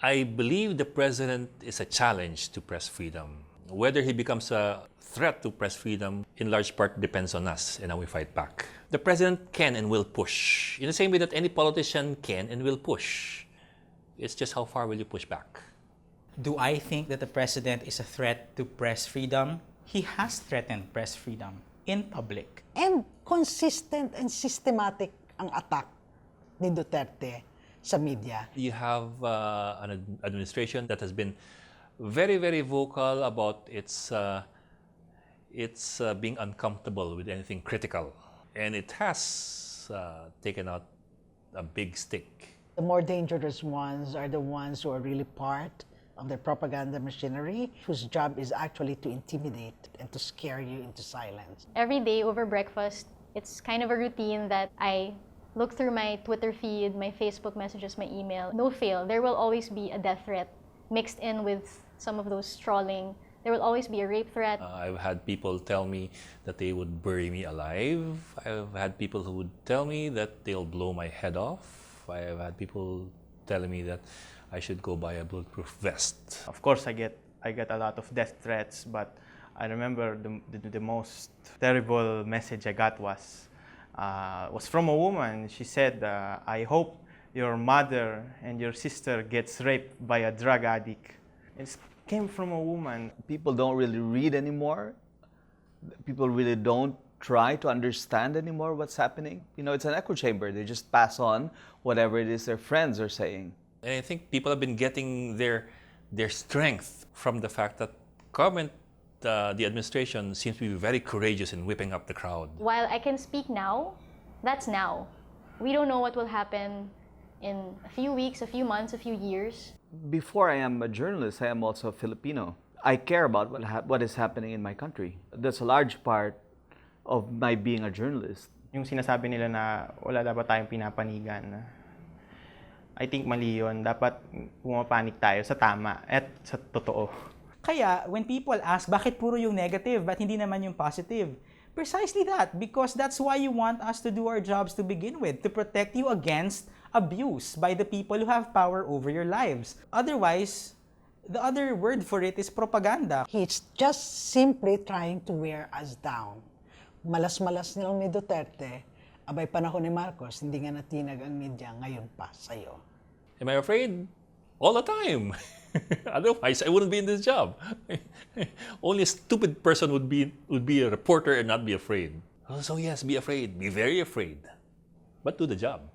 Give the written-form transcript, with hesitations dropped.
I believe the president is a challenge to press freedom. Whether he becomes a threat to press freedom, in large part, depends on us and how we fight back. The president can and will push, in the same way that any politician can and will push. It's just how far will you push back? Do I think that the president is a threat to press freedom? He has threatened press freedom in public. And consistent and systematic ang attack ni Duterte sa media. You have an administration that has been very, very vocal about its being uncomfortable with anything critical. And it has taken out a big stick. The more dangerous ones are the ones who are really part of the propaganda machinery, whose job is actually to intimidate and to scare you into silence. Every day over breakfast, it's kind of a routine that I look through my Twitter feed, my Facebook messages, my email. No fail, there will always be a death threat mixed in with some of those trolling. There will always be a rape threat. I've had people tell me that they would bury me alive. I've had people who would tell me that they'll blow my head off. I've had people telling me that I should go buy a bulletproof vest. Of course, I get a lot of death threats, but I remember the most terrible message I got was from a woman. She said, "I hope your mother and your sister gets raped by a drug addict." It came from a woman. People don't really read anymore. People really don't try to understand anymore what's happening. You know, it's an echo chamber. They just pass on whatever it is their friends are saying. And I think people have been getting their strength from the fact that government, the administration, seems to be very courageous in whipping up the crowd. While I can speak now, that's now. We don't know what will happen in a few weeks, a few months, a few years. Before I am a journalist, I am also a Filipino. I care about what is happening in my country. That's a large part of my being a journalist. Yung sinasabi nila na wala dapat tayong pinapanigan, I think mali yun. Dapat pumapanik tayo sa tama at sa totoo. Kaya, when people ask, bakit puro yung negative, ba't hindi naman yung positive? Precisely that, because that's why you want us to do our jobs to begin with, to protect you against abuse by the people who have power over your lives. Otherwise, the other word for it is propaganda. He's just simply trying to wear us down. Malas-malas nilang ni Duterte, abay panahon ni Marcos, hindi nga natinag ang media, ngayon pa sa'yo. Am I afraid? All the time. Otherwise, I wouldn't be in this job. Only a stupid person would be a reporter and not be afraid. So yes, be afraid. Be very afraid. But do the job.